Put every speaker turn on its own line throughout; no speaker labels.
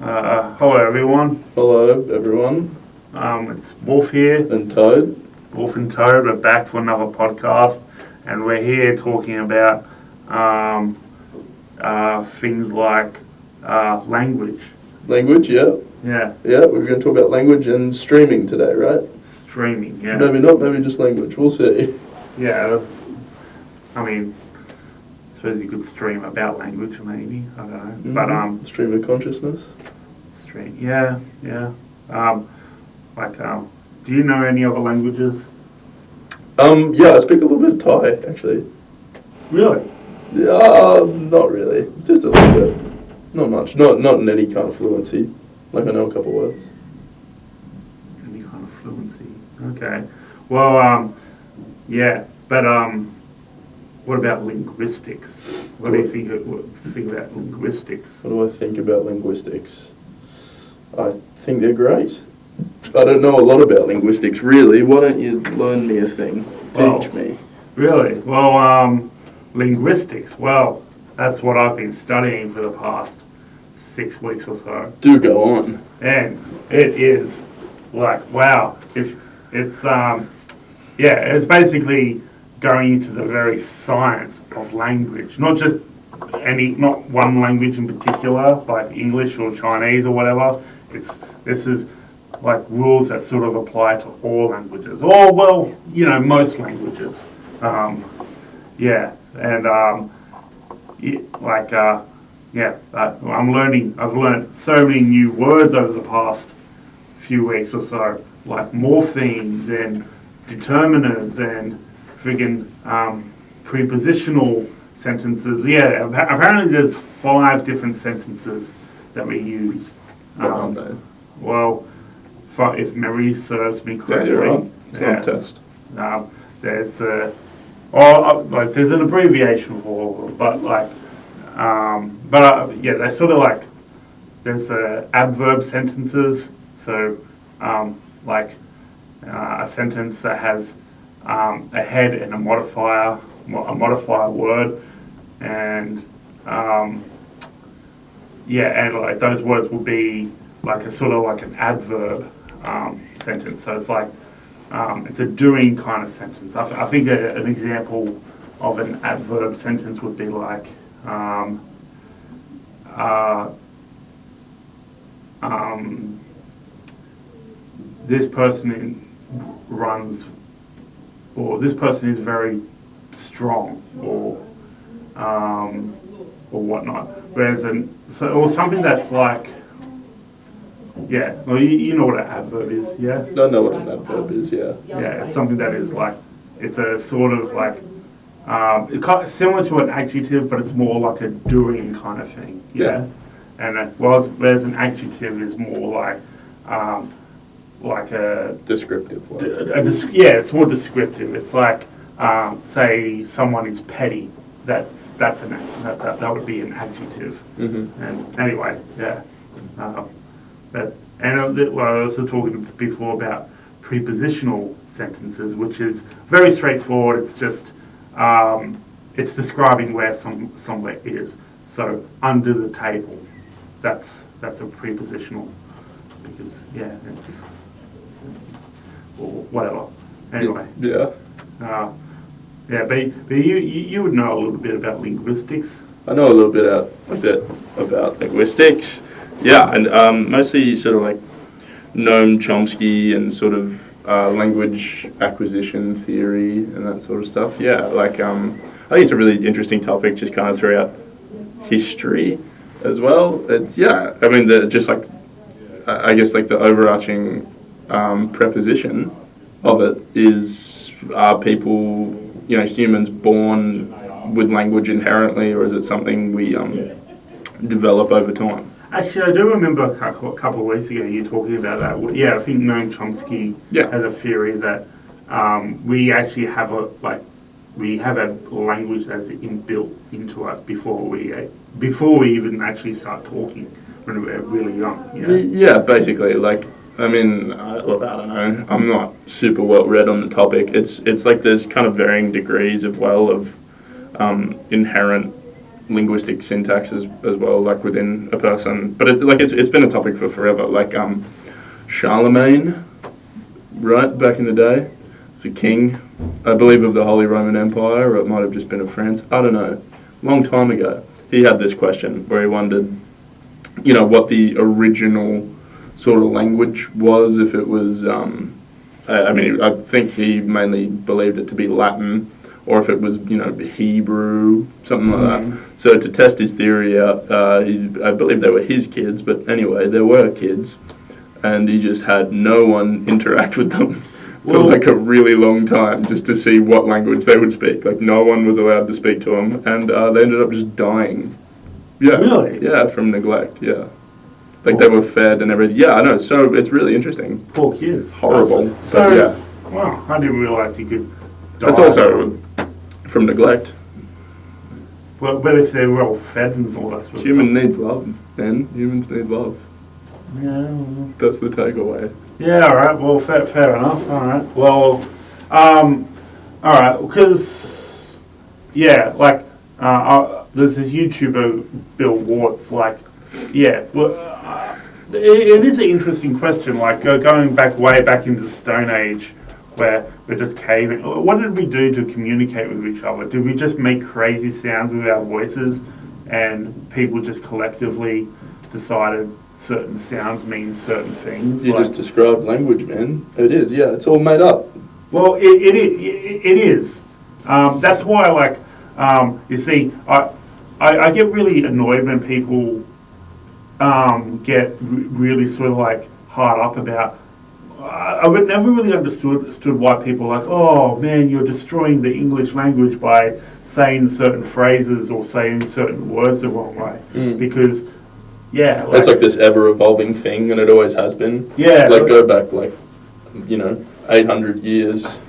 Hello everyone.
Hello, everyone.
It's Wolf here,
And Toad.
Wolf and Toad. We're back for another podcast, and we're here talking about things like language.
Language, yeah.
Yeah,
Yeah, we're going to talk about language and streaming today, right?
streaming. Yeah,
Maybe not, maybe just language. We'll see.
yeah. I mean, I suppose you could stream about language, maybe. I don't know, but
Stream of consciousness.
stream. Yeah, yeah. Do you know any other languages?
Yeah, I speak a little bit of Thai, actually.
Really?
Not really. Just a little bit. Not much. Not in any kind of fluency. Like, I know a couple words.
Any kind of fluency. Okay. Well, yeah, but what about linguistics? What do you think about linguistics?
What do I think about linguistics? I think they're great. I don't know a lot about linguistics, really. Why don't you learn me a thing? Teach me.
Really? Well, linguistics. Well, that's what I've been studying for the past 6 weeks or so.
Do go on.
And it is like, wow. If it's it's basically going into the very science of language, not one language in particular, like English or Chinese or whatever. This is like rules that sort of apply to all languages, or well, most languages. I'm learning. I've learned so many new words over the past few weeks or so, like morphemes and determiners and friggin' prepositional sentences. Yeah, apparently there's 5 different sentences that we use. Well, if memory serves me correctly.
Yeah, you're right. It's on test.
There's there's an abbreviation for all of them, but they're sort of like there's adverb sentences. So a sentence that has a head and a modifier word, and and those words will be like a sort of like an adverb sentence. So it's like it's a doing kind of sentence. I think an example of an adverb sentence would be like this person runs, or this person is very strong, or whatnot. Whereas or something that's like, yeah, well, you know what an adverb is, yeah?
I know what an adverb is, yeah.
Yeah, it's something that is like, it's a sort of like, it's kind of similar to an adjective, but it's more like a doing kind of thing, yeah? And whereas an adjective is more like a
descriptive word.
It's more descriptive. It's like, say someone is petty. That would be an adjective.
Mm-hmm.
And anyway, yeah. I was also talking before about prepositional sentences, which is very straightforward. It's just it's describing where somewhere is. So under the table, that's a prepositional, because it's or whatever. Anyway.
Yeah.
But you would know a little bit about linguistics.
I know a little bit about linguistics. Yeah, and mostly sort of like Noam Chomsky and sort of language acquisition theory and that sort of stuff. Yeah, I think it's a really interesting topic, just kind of throughout history as well. It's I guess like the overarching preposition of it is, are people, humans born with language inherently, or is it something we develop over time?
Actually, I do remember a couple of weeks ago you talking about that. Yeah, I think Noam Chomsky has a theory that we actually have a language that's inbuilt into us before we even actually start talking when we're really young.
Yeah, basically, look, I don't know. I'm not super well read on the topic. It's like there's kind of varying degrees of inherent linguistic syntax as well, like within a person. But it's been a topic for forever. Like Charlemagne, right, back in the day, was a king, I believe, of the Holy Roman Empire, or it might have just been of France. I don't know. Long time ago, he had this question where he wondered, what the original sort of language was, if it was, I think he mainly believed it to be Latin, or if it was, Hebrew, something like that. So to test his theory out, I believe they were his kids, but anyway, there were kids, and he just had no one interact with them for like a really long time, just to see what language they would speak. Like, no one was allowed to speak to them, and they ended up just dying. Yeah.
Really?
Yeah, from neglect, yeah. Like, they were fed and everything. Yeah, I know, so it's really interesting.
Poor kids.
Horrible.
So,
yeah.
Wow, I didn't realise you could die.
That's also from neglect.
Well, but if they're well fed and all that sort of
Human needs love, man. Humans need love.
Yeah.
That's the takeaway.
Yeah, all right. Well, fair enough. All right. Well, all right. Because, yeah, like, there's this YouTuber, Bill Warts, like, yeah, well, it is an interesting question, like, going back way back into the Stone Age, where we're just caving. What did we do to communicate with each other? Did we just make crazy sounds with our voices, and people just collectively decided certain sounds mean certain things?
You just described language, man. It is, yeah. It's all made up.
Well, it is. That's why, like, you see, I get really annoyed when people get really sort of like hard up about. I've never really understood why people are like, oh man, you're destroying the English language by saying certain phrases or saying certain words the wrong way. Because, yeah.
It's like this ever-evolving thing, and it always has been.
Yeah.
Like, go back, 800 years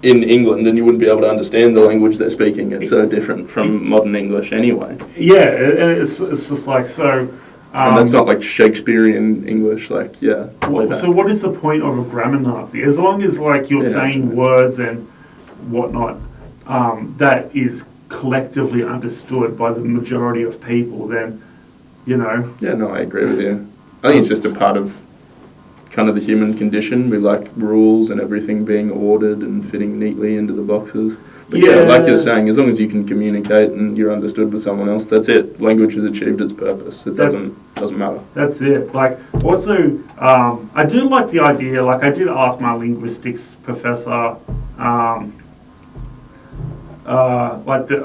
in England, and you wouldn't be able to understand the language they're speaking. It's so different from modern English anyway.
Yeah, and it's just like, so...
and that's not like Shakespearean English, like, yeah.
So what is the point of a grammar Nazi? As long as, like, you're saying words and whatnot that is collectively understood by the majority of people, then, Yeah,
no, I agree with you. I think it's just a part of kind of the human condition. We like rules and everything being ordered and fitting neatly into the boxes. But yeah, like you're saying, as long as you can communicate and you're understood with someone else, that's it. Language has achieved its purpose. It doesn't matter.
That's it. Like, also, I do like the idea, like, I did ask my linguistics professor, like, the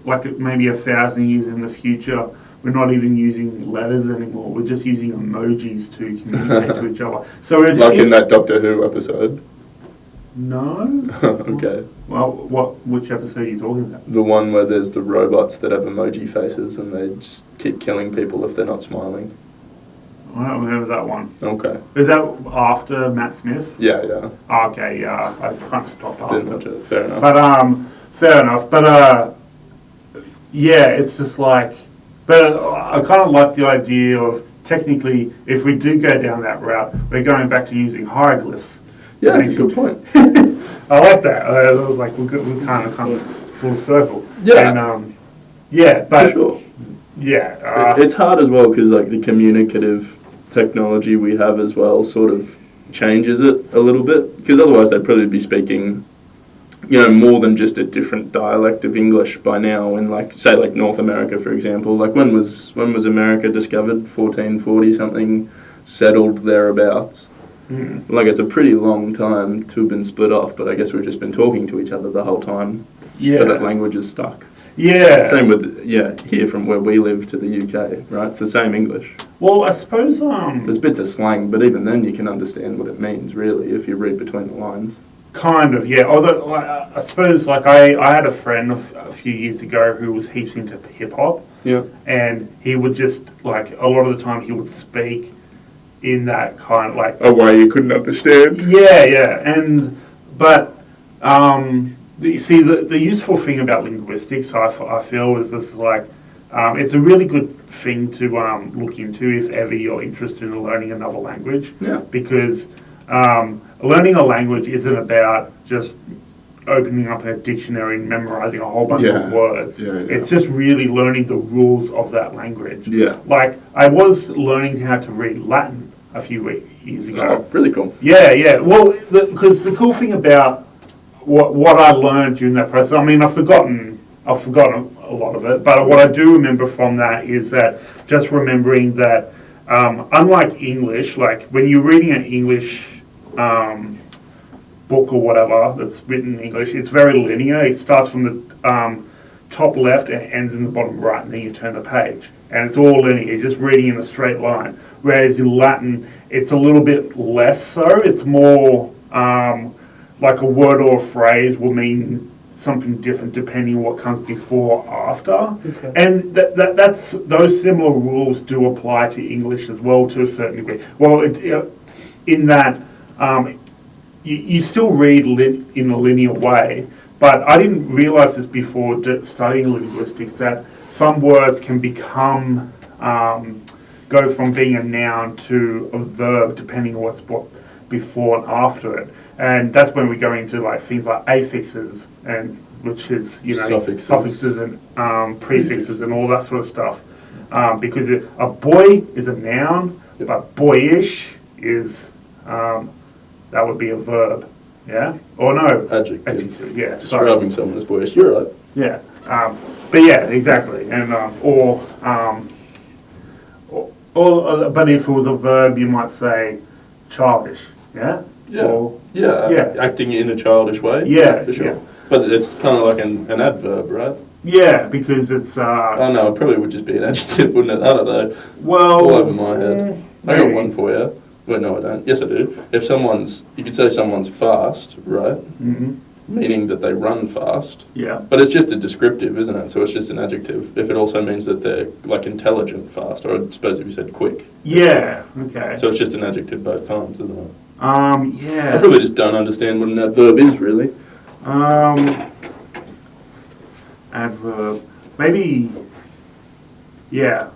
like maybe 1,000 years in the future, we're not even using letters anymore. We're just using emojis to communicate to each other. So
in that Doctor Who episode?
No.
Okay.
Well, which episode are you talking about? The
one where there's the robots that have emoji faces and they just keep killing people if they're not smiling.
I don't remember that one.
Okay.
Is that after Matt Smith?
Yeah.
Okay, yeah. I kind of stopped after.
Didn't watch it. Fair enough.
But fair enough. But yeah, it's just like. But I kind of like the idea of, technically, if we do go down that route, we're going back to using hieroglyphs.
Yeah, that's a good point.
I like that. I was like, we kind of full circle.
Yeah.
And, yeah, but
for sure.
Yeah.
It's hard as well because like the communicative technology we have as well sort of changes it a little bit, because otherwise they'd probably be speaking, more than just a different dialect of English by now in, like, say, like North America, for example. Like, when was America discovered? 1440 something, settled thereabouts. Like, it's a pretty long time to have been split off, but I guess we've just been talking to each other the whole time. Yeah. So that language is stuck.
Yeah.
Same with, here from where we live to the UK, right? It's the same English.
Well, I suppose...
There's bits of slang, but even then you can understand what it means, really, if you read between the lines.
Kind of, yeah. Although, I suppose, like, I had a friend a few years ago who was heaps into hip-hop.
Yeah.
And he would just, like, a lot of the time he would speak in that kind of, like...
A way you couldn't understand?
Yeah. But, the useful thing about linguistics, I feel, is this, like, it's a really good thing to look into if ever you're interested in learning another language.
Yeah.
Because learning a language isn't about just opening up a dictionary and memorizing a whole bunch of
Yeah.
words.
Yeah, yeah.
It's just really learning the rules of that language.
Yeah.
Like, I was learning how to read Latin a few years ago.
Oh, really cool.
Yeah, yeah. Well, because the cool thing about what I learned during that process, I mean, I've forgotten a lot of it, but what I do remember from that is that just remembering that, unlike English, like when you're reading an English book or whatever that's written in English, it's very linear. It starts from the top left and ends in the bottom right, and then you turn the page, and it's all linear. You're just reading in a straight line. Whereas in Latin, it's a little bit less so. It's more like a word or a phrase will mean something different depending on what comes before or after.
Okay.
And that's those similar rules do apply to English as well to a certain degree. Well, in that you still read in a linear way, but I didn't realize this before studying linguistics, that some words can become go from being a noun to a verb depending on what's before and after it. And that's when we go into like things like affixes, and which is suffixes and prefixes and all that sort of stuff. Because a boy is a noun, but boyish is that would be a verb. Yeah, or no
Adjective.
Yeah,
Describing someone as boyish. You're right.
yeah, but yeah, exactly. And but if it was a verb, you might say childish. Yeah.
Yeah.
Or,
Yeah. Acting in a childish way.
Yeah,
for sure.
yeah.
But it's kind of like an adverb, right?
yeah, because it's
Oh no, it probably would just be an adjective, wouldn't it? I don't know.
well.
All over my head. I got
maybe.
one for you. Wait, no, I don't. Yes, I do. If you could say someone's fast, right?
Mhm.
Meaning that they run fast.
Yeah.
But it's just a descriptive, isn't it? So it's just an adjective. If it also means that they're like intelligent fast, or I suppose if you said quick.
Yeah. Okay.
So it's just an adjective both times, isn't it?
Yeah.
I probably just don't understand what an adverb is, really.
Adverb. Maybe. Yeah.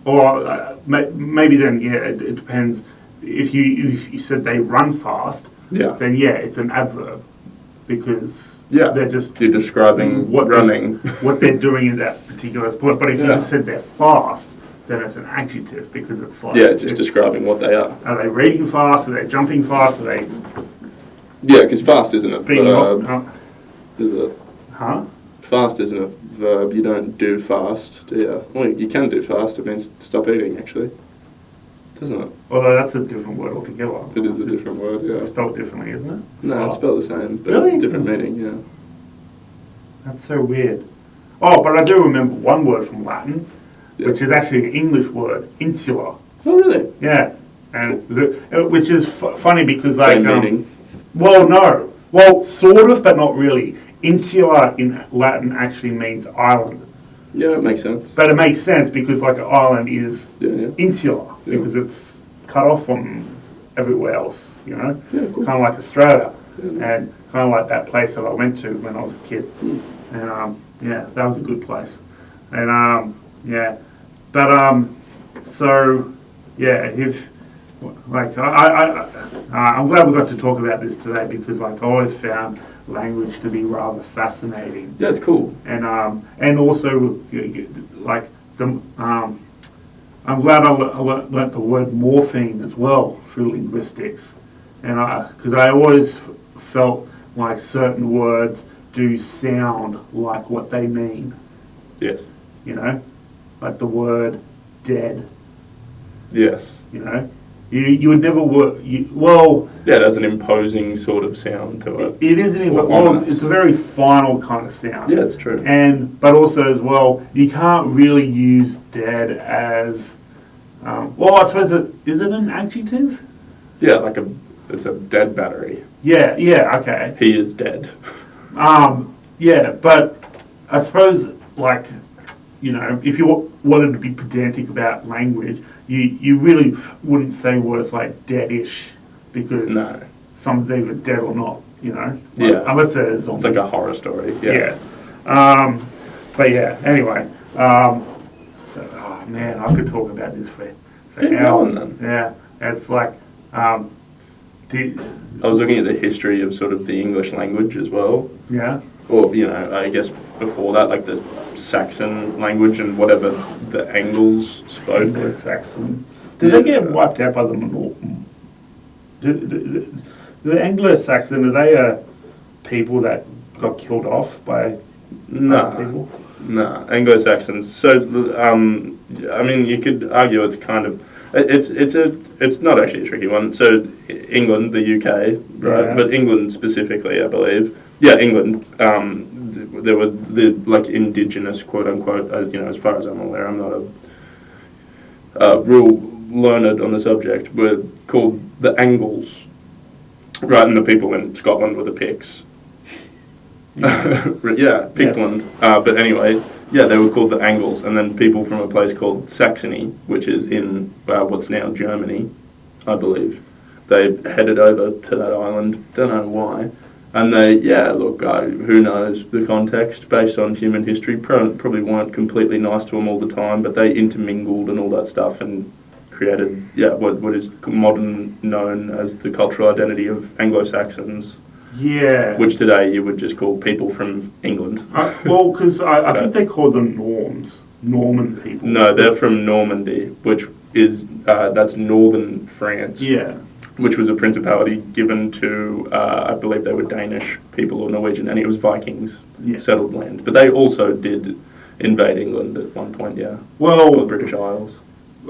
Or maybe then, yeah, it depends. If you said they run fast,
Yeah.
then yeah, it's an adverb because
Yeah.
they're just
You're describing
what
running.
what they're doing in that particular sport. But if you
Yeah.
just said they're fast, then it's an adjective because it's like
Yeah, just
it's-
describing what they are.
Are they reading fast? Are they jumping fast? Are they
Yeah, because fast isn't a
being
verb.
off?
Is it?
Huh?
Fast isn't a verb. You don't do fast, do you? Well, you can do fast. It means stop eating, actually. Doesn't it?
Although that's a different word altogether.
It is a different word, yeah.
It's spelled differently, isn't it?
No, it's spelled the same, but
Really?
different meaning, yeah.
That's so weird. Oh, but I do remember one word from Latin,
Yeah.
which is actually an English word, insula.
Oh, really?
Yeah, and which is funny because like
Same meaning.
well, no, well, sort of, but not really. Insula in Latin actually means island,
Yeah, it makes sense.
but it makes sense because like an island is
Yeah, yeah.
insular
Yeah.
because it's cut off from everywhere else, you know,
Yeah, cool.
kind of like Australia,
Yeah, nice.
and kind of like that place that I went to when I was a kid,
Mm.
and yeah, that was a good place, and yeah, but so yeah, if like I'm glad we got to talk about this today because like I always found language to be rather fascinating,
Yeah, it's cool.
and also like the I'm glad I learnt the word morpheme as well through linguistics, and because I always felt like certain words do sound like what they mean,
Yes.
you know, like the word dead,
Yes.
you know, you would never work. Well,
Yeah, it has an imposing sort of sound to it.
it isn't even.
Or
Well,
ominous.
it's a very final kind of sound.
Yeah, it's true.
But also as well, you can't really use dead as. Well, I suppose is it an adjective?
Yeah, it's a dead battery.
Yeah. Yeah. Okay.
He is dead.
Yeah, but I suppose like, you know, if you wanted to be pedantic about language, you really wouldn't say words like deadish because
No.
someone's either dead or not, you know.
Yeah.
Unless they're a zombie.
It's like a horror story.
Yeah. But yeah, anyway. Oh man, I could talk about this for
Keep
hours.
going, then.
Yeah. It's like
I was looking at the history of sort of the English language as well.
Yeah.
Or, I guess before that, like the Saxon language and whatever the Angles spoke.
Anglo-Saxon. Did they get wiped out by the Norton? The Anglo-Saxon, are they people that got killed off by other people?
No, Anglo-Saxons. So, you could argue it's kind of, it's not actually a tricky one. So, England, the UK, right?
Yeah.
But England specifically, I believe. Yeah, England. There were the indigenous, quote unquote. As far as I'm aware, I'm not a real learned on the subject. Were called the Angles, right? And the people in Scotland were the Picts. Yeah, Pictland. But anyway, yeah, they were called the Angles, and then people from a place called Saxony, which is in what's now Germany, I believe. They headed over to that island. Don't know why. And they, who knows the context based on human history. Probably weren't completely nice to them all the time, but they intermingled and all that stuff and created, what is modern known as the cultural identity of Anglo-Saxons.
Yeah.
Which today you would just call people from England.
Because I think they called them Norman people.
No, they're from Normandy, which is, that's northern France.
Yeah.
Which was a principality given to, I believe they were Danish people or Norwegian, and it was Vikings settled land. But they also did invade England at one point, yeah.
Well,
or the British Isles.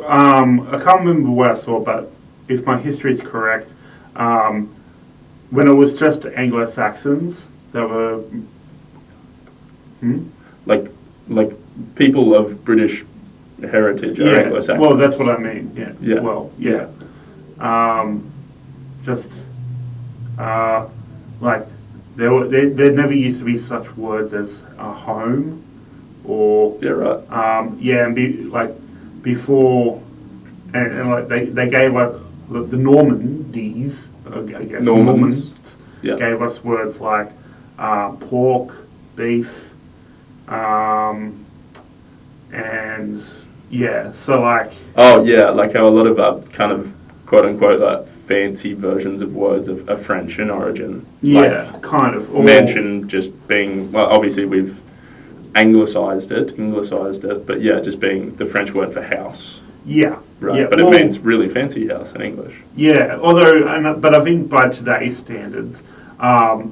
I can't remember where I saw, but if my history is correct, when it was just Anglo-Saxons, there were...
Like people of British heritage are Anglo-Saxons.
Well, that's what I mean, yeah.
Yeah.
Well, yeah. There never used to be such words as a home, or
Yeah, right.
before, and they gave us the Normandies, I guess
Normans. Yeah.
gave us words like pork, beef, and so like.
Oh yeah, like how a lot of kind of quote unquote like fancy versions of words are French in origin.
Yeah,
like,
kind of.
Mansion just being, well, obviously we've anglicized it, but yeah, just being the French word for house.
Yeah.
Right,
yeah,
but it means really fancy house in English.
Yeah, but I think by today's standards, a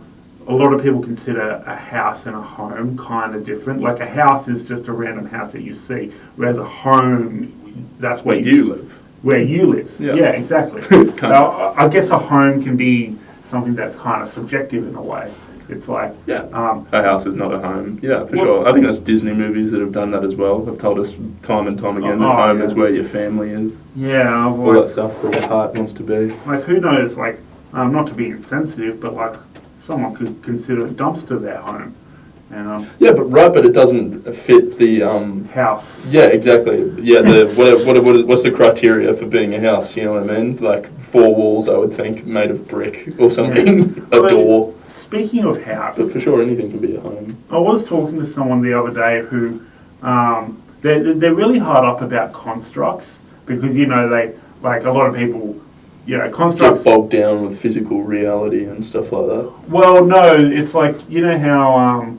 lot of people consider a house and a home kind of different. Like a house is just a random house that you see, whereas a home, that's
Where you live.
Where you live.
Yeah.
Exactly. Now, I guess a home can be something that's kind of subjective in a way. It's like...
Yeah, a house is not a home. Yeah, for sure. I think that's Disney movies that have done that as well. Have told us time and time again that home is where your family is.
Yeah.
All that stuff where your heart wants to be.
Like, who knows, like, not to be insensitive, but like, someone could consider a dumpster their home. And,
yeah, but it doesn't fit the
house.
Yeah, exactly. Yeah, what's the criteria for being a house? You know what I mean? Like 4 walls, I would think, made of brick or something. A door. Speaking
of house,
but for sure, anything can be a home.
I was talking to someone the other day who they're really hard up about constructs because they like a lot of people. Constructs
get bogged down with physical reality and stuff like that.
Well, no, it's like how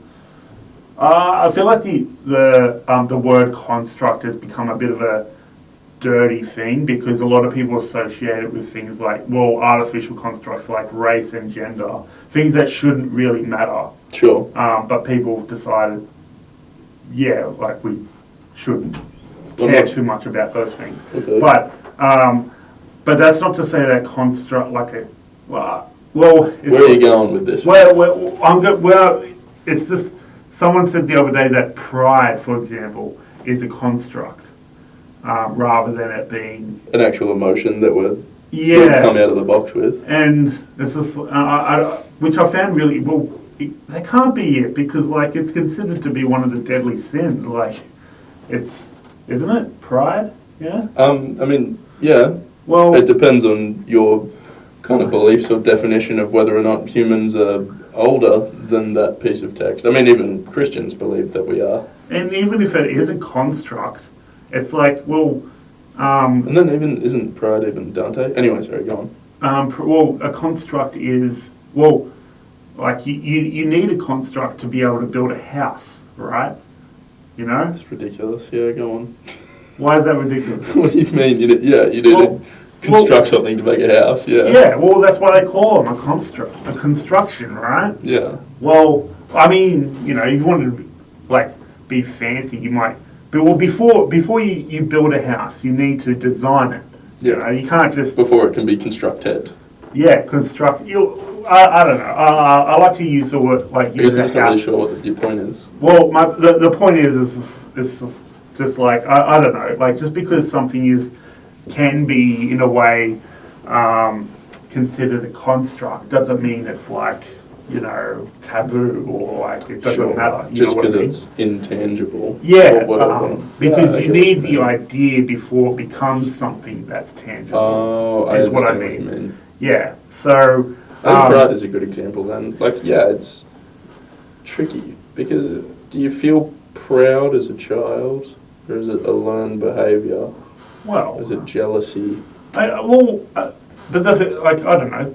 I feel like the word construct has become a bit of a dirty thing because a lot of people associate it with things like artificial constructs like race and gender, things that shouldn't really matter.
Sure.
But people have decided, we shouldn't care too much about those things.
Okay.
But that's not to say that construct where are you
going with this?
It's just someone said the other day that pride, for example, is a construct rather than it being
an actual emotion that would come out of the box with.
And it's just which I found really they can't be it because it's considered to be one of the deadly sins. Isn't it pride? Yeah.
Yeah.
Well,
it depends on your kind of beliefs or definition of whether or not humans are older than that piece of text. Even Christians believe that we are.
And even if it is a construct, it's
and then isn't pride even Dante? Anyway, sorry, go on.
Well, a construct is, well, like you need a construct to be able to build a house, right? You know?
That's ridiculous. Yeah, go on.
Why is that ridiculous?
What do you mean? You need
Well,
to construct something to make a house. Yeah.
Yeah, well, that's why they call them a construction, right?
Yeah.
Well, I mean, you know, if you wanted to, like, be fancy, you might, but well, before you build a house, you need to design it. You
Yeah.
know, you can't just,
Before it can be constructed.
construct, I don't know, I like to use the word, like,
I guess
use
I'm
a
just not really
house.
sure what your point is.
Well, the point is just like, I don't know, like, just because something can be, in a way, considered a construct, doesn't mean it's like, you know, taboo, or like, it doesn't
Sure.
matter. You
Just
know what I
because
mean?
it's intangible.
Yeah,
Or whatever.
because
Yeah, I
you
get
need
what
the
you mean.
idea before it becomes something that's tangible.
Oh, I
is what I
understand what you mean.
Yeah, so,
I think pride is a good example then. Like, yeah, it's tricky because do you feel proud as a child or is it a learned behaviour?
well,
Is it jealousy?
but like, I don't know,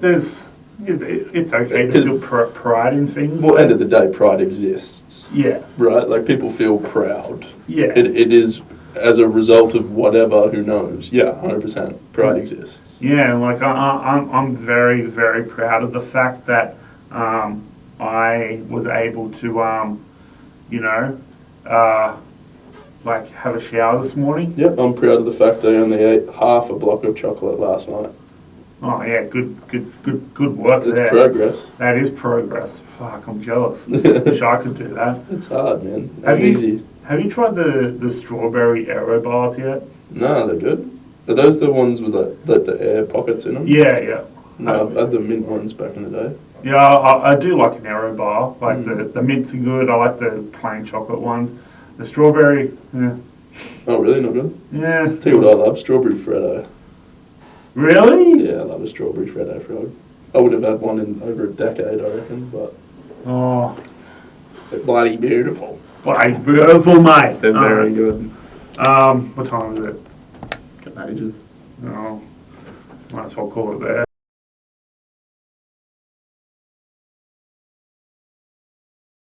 it's okay to
'Cause-
feel pride in things.
Well, end of the day, pride exists,
Yeah,
right? Like, people feel proud.
yeah.
It is as a result of whatever, who knows. Yeah, 100%. Pride exists.
Yeah, like I'm very, very proud of the fact that I was able to, you know, like have a shower this morning.
Yep, I'm proud of the fact I only ate half a block of chocolate last night.
Oh yeah, good work
It's
there.
progress.
That is progress. Fuck, I'm jealous. Wish I could do that.
It's hard, man.
Have
Ain't
you-
easy.
Have you tried the strawberry aero bars yet?
No, they're good. Are those the ones with the air pockets in them?
Yeah.
No, I had the mint ones back in the day.
Yeah, I do like an aero bar. Like
Mm.
the mints are good. I like the plain chocolate ones. The strawberry,
Oh, really? Not good?
yeah.
Tell you what I love, strawberry Freddo.
Really?
Yeah, I love a strawberry Freddo frog. I would have had one in over a decade, I reckon, but
Oh,
they're bloody beautiful.
bloody beautiful, mate.
They're very good.
What time is it?
Ages.
Oh, might as well call it there.